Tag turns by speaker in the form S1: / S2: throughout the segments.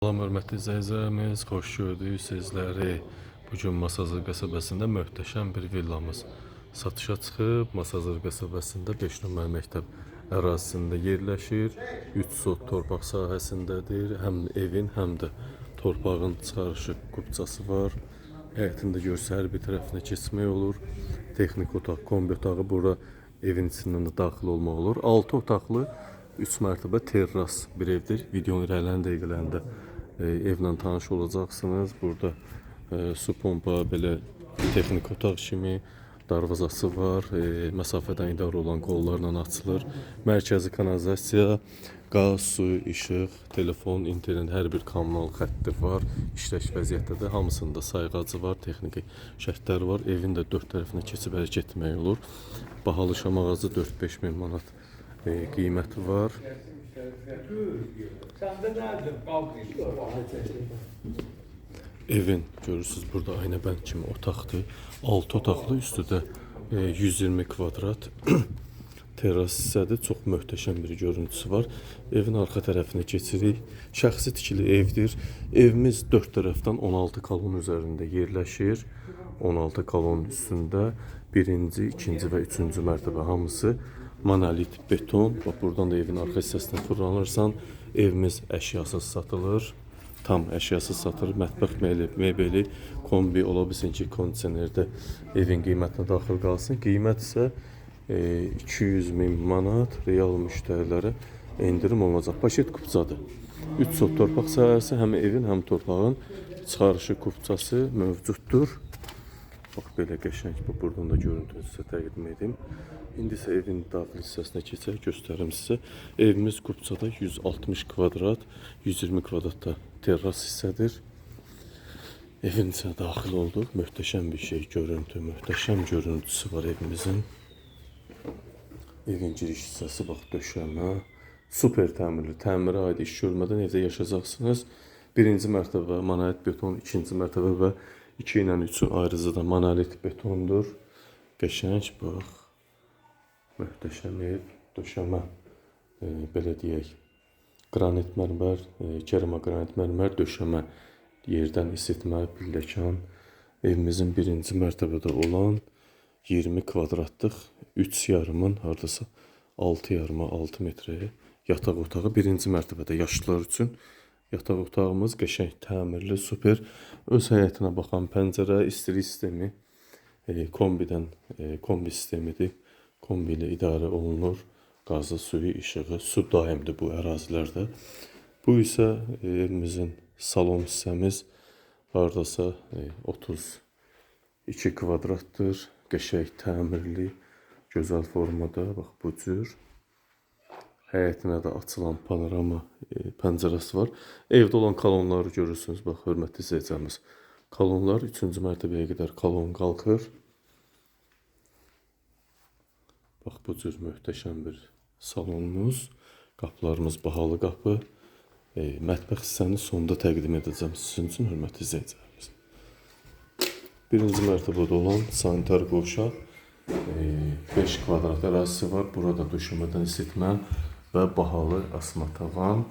S1: Salam hörmətli izləyicilərimiz, xoş gördük sizləri. Bugün Masazır qəsəbəsində möhtəşəm bir villamız satışa çıxıb. Masazır qəsəbəsində 5 nömrə məktəb ərazisində yerləşir. 3 sot torpaq sahəsindədir. Həm evin, həm də torpağın çıxarışı qubçası var. Həyətində görsə hər bir tərəfinə keçmək olur. Texnik otaq, kombi otağı bura evin içindən də daxil olmaq olur. 6 otaqlı 3 mərtəbə terras bir evdir. Videonun irəliləyən dəqiqələrində evlə tanış olacaqsınız. Burada su pompa, belə texnik otaq kimi darvazası var. Məsafədən idarə olan qollarla açılır. Mərkəzi kanalizasiya, qaz, su, işıq, telefon, internet, hər bir kommunal xətti var. İşləş vəziyyətdədir. Hamısında sayğacı var, texniki şərtləri var. Evin də 4 tərəfinə keçib hərəkət etmək olur. Bahalı şam ağacı 4-5 min manat qiyməti var. Evin görürsünüz burada aynəbənd kimi otaqdır. 6 otaqlı, üstü də 120 kvadrat terras hissədir. Çox möhtəşəm bir görüntüsü var. Evin arxa tərəfinə keçirik. Şəxsi tikili evdir. Evimiz 4 tərəfdən 16 kolon üzərində yerləşir. 16 kolon üstündə birinci, ikinci və üçüncü mərtəbə hamısı monolit beton. Bax, buradan da evin arxa hissəsinə fırlanırsan, evimiz əşyasız satılır. Tam əşyasız satılır. Mətbəx mebeli, kombi, ola bilsin ki, kondisionerdə evin qiymətinə daxil qalsın. Qiymət isə 200 min manat real müştərilərə endirim olacaq. Paşet kupçadır. 3 sot torpaq sahəsi, həm evin, həm torpağın çıxarışı kupçası mövcuddur. Bax, belə qəşəng. Buradan da görüntünü sizə təqdim edim. İndi isə evin daxil hissəsinə keçək, göstərim sizə. Evimiz kupçada 160 kvadrat, 120 kvadratda terras hissədir. Evin içinə daxil olduq. Möhtəşəm bir şey, görüntü, möhtəşəm görüntüsü var evimizin. Evin giriş hissəsi, bax, döşəmə. Super təmirli, təmirə aid iş görmədən evdə yaşayacaqsınız. Birinci mərtəbə monolit beton, ikinci mərtəbə və 2 ilə 3 ayrıca da monolit betondur. Qəşəng, bax. Möhtəşəm ev, döşəmə, belə deyək, qranit mərmər, kerama qranit mərmər, döşəmə, yerdən isitmə, pilləkan. Evimizin birinci mərtəbədə olan 20 kvadratlıq 3 yarımın hardasa 6 yarıma 6 metrəyə yataq otağı birinci mərtəbədə yaşlılar üçün. Yataq otağımız qəşəng, təmirli, super. Öz həyətinə baxan pəncərə, istilik sistemi, kombi sistemidir. Kombi ilə idarə olunur. Qazı, suyu, işığı, su daimdir bu ərazilərdə. Bu isə evimizin salon hissəmiz hardasa 32 kvadratdır. Qəşəng, təmirli, gözəl formada, bax, bu cür. Həyətinə də açılan panorama pəncərəsi var. Evdə olan kolonları görürsünüz, bax, hörmətli izləyicimiz. Kolonlar 3-cü mərtəbəyə qədər kolon qalxır. Bax, bu cür möhtəşəm bir salonumuz. Qapılarımız bahalı qapı. Mətbəx hissəni sonda təqdim edəcəm sizin üçün, hörmətli izləyicilərimiz. Birinci mərtəbədə olan sanitar qovşaq, 5 kvadrat ərazisi var. Burada döşəmədən isitmə və bahalı asma tavan.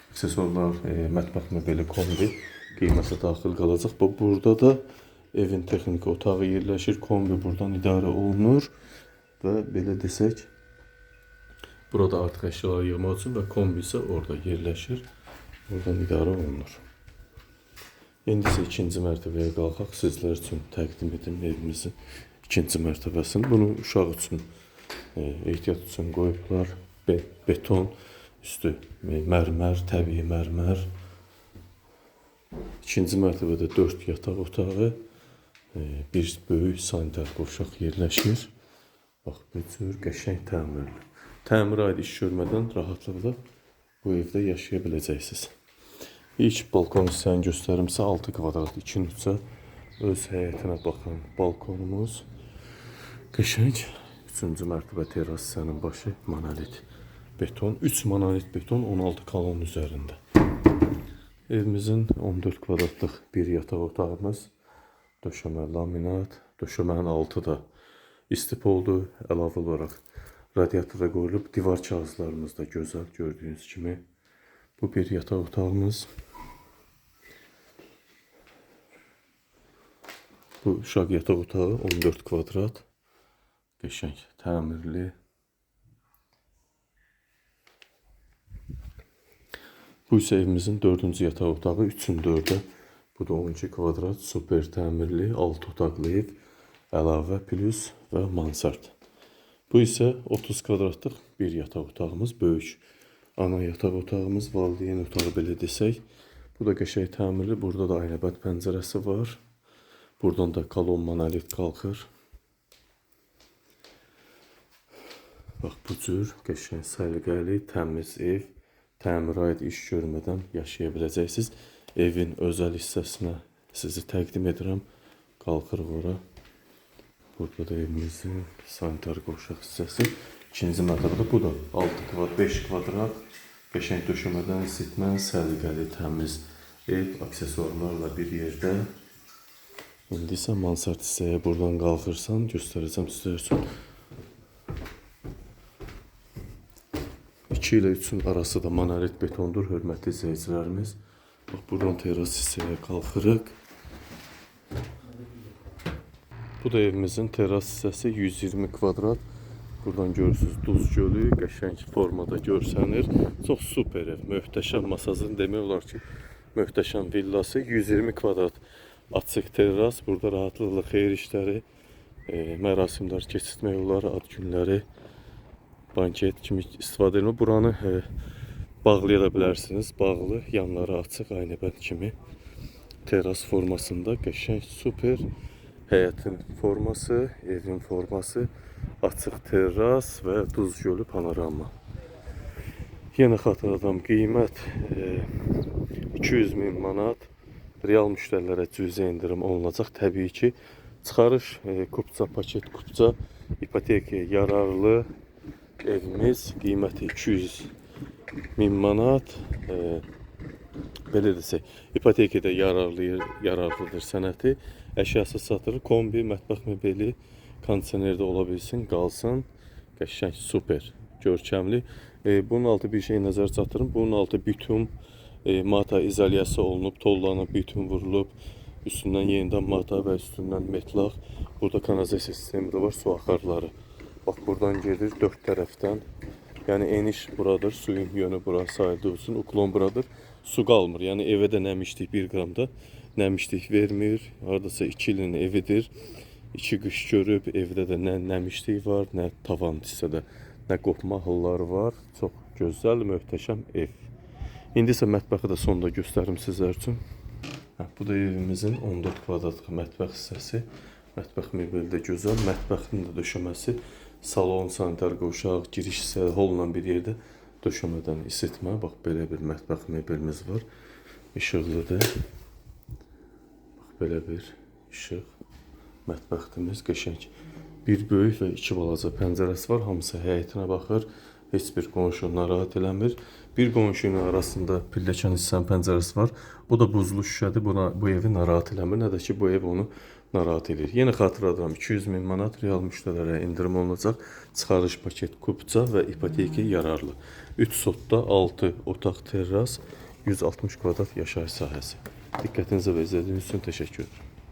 S1: Aksesuarlar, mətbəx mebeli, kombi qiymətə daxil qalacaq. Burada da evin texniki otağı yerləşir. Kombi buradan idarə olunur. Və belə desək, burada artıq əşyaları yığmaq üçün və kombi isə orada yerləşir. Oradan idarə olunur. İndi isə ikinci mərtəbəyə qalxaq. Sizlər üçün təqdim edim evimizin ikinci mərtəbəsini. Bunu uşaq üçün, ehtiyat üçün qoyublar. Beton, üstü mərmər, təbii mərmər. İkinci mərtəbədə 4 yataq otağı, bir böyük sanitar qovşaq yerləşir. Bax, bu cür qəşəng təmirli. Təmirə aid iş görmədən rahatlıqla bu evdə yaşaya biləcəksiniz. İlk balkon hissəni göstərimsə 6 kvadrat 2-3-ə öz həyətinə baxan balkonumuz. Qəşəng 3-cü mərtəbə terras hissənin başı monolit beton. 3 monolit beton 16 kolon üzərində. Evimizin 14 kvadratlıq bir yataq otağımız. Döşəmə laminat. Döşəmənin altı da istipoldur. Əlavə olaraq radiatora qoyulub. Divar kağızlarımız da gözəl, gördüyünüz kimi. Bu bir yataq otağımız. Bu uşaq yataq otağı 14 kvadrat. Qəşəng, təmirli. Bu isə evimizin 4-cü yataq otağı, 3-ün 4-ə. Bu da 12 kvadrat, super təmirli, 6 otaqlı ev, əlavə plus və mansard. Bu isə 30 kvadratlıq bir yataq otağımız, böyük. Ana yataq otağımız, valideyn otağı belə desək. Bu da qəşəng təmirli, burada da aynəbənd pəncərəsi var. Buradan da kolon monolit qalxır. Bax, bu cür qəşəng, səliqəli, təmiz ev. Təmirə aid iş görmədən yaşaya biləcəksiniz. Evin özəl hissəsinə sizi təqdim edirəm. Qalxırıq ora. Burada da evimizin sanitar qovşaq hissəsi. İkinci mərtəbədə bu da 5 kvadrat. Qəşəng döşəmədən isitmə, səliqəli, təmiz ev, aksesuarlarla bir yerdə. İndi isə mansard hissəyə buradan qalxırsan, göstərəcəm sizlər üçün. 2 ilə 3-ün arası da monolit betondur, hörmətli izləyicilərimiz. Bax, buradan terras hissəyə qalxırıq. Bu da evimizin terras hissəsi, 120 kvadrat. Buradan görürsünüz duz gölü, qəşəng formada görsənir. Çox super ev, möhtəşəm masajın demək olar ki, möhtəşəm villası. 120 kvadrat açıq terras. Burada rahatlıqla xeyir işləri, mərasimlər keçirtmək olar, ad günləri, banket kimi istifadə edilmə. Buranı bağlaya da bilərsiniz. Bağlı, yanları açıq, aynəbənd kimi. Terras formasında qəşəng, super. Həyətin forması, evin forması, açıq terras və duz gölü panorama. Yenə xatırladım, qiymət 200.000 manat. Real müştərilərə cüzi indirim olunacaq. Təbii ki, çıxarış, kupça, paket kupça, ipoteka yararlı evimiz qiyməti 200.000 manat. Belə desək, ipotekada yararlıdır sənəti. Əşyası satılır, kombi, mətbəx mebeli, kondisionerdə ola bilsin, qalsın. Qəşəng, super, görkəmli. Bunun altı bir şey nəzər çatdırın. Bunun altı bitum mata izolyasiya olunub, tollanıb, bitum vurulub. Üstündən yenidən mata və üstündən metlaq. Burada kanalizasiya sistemi də var, su axarları. Bax, buradan gedir 4 tərəfdən. Yəni eniş buradır, suyun yönü bura sahildə olsun, uklon buradır. Su qalmır, yəni evə də nəmişlik 1 qramda nəmişlik vermir. Haradasa 2 ilin evidir. 2 qış görüb, evdə də nə nəmişlik var, nə tavan hissədə, nə qopma halları var. Çox gözəl, möhtəşəm ev. İndi isə mətbəxi də sonda göstərim sizlər üçün. Bu da evimizin 14 kvadratlıq mətbəx hissəsi. Mətbəx mebeli də gözəl, mətbəxin də döşəməsi. Salon, sanitar qovşaq, giriş hissə, holla bir yerdə döşəmədən isitmə. Bax, belə bir mətbəx mebelimiz var. İşıqlıdır. Bax, belə bir işıq. Mətbəximiz qəşəng. Bir böyük və 2 balaca pəncərəsi var. Hamısı həyətinə baxır. Heç bir qonşu narahat eləmir. Bir qonşunun arasında pilləkən hissənin pəncərəsi var. Bu da buzlu şüşədir. Bu evi narahat eləmir. Nə də ki, bu ev onu narahat edir. Yenə xatırladıram, 200.000 manat real müştərilərə indirim olunacaq. Çıxarış paket kupça və ipoteka yararlı. 3 sotda 6 otaq terras, 160 kvadrat yaşayış sahəsi. Diqqətinizə və izlədiyiniz üçün təşəkkür ederim.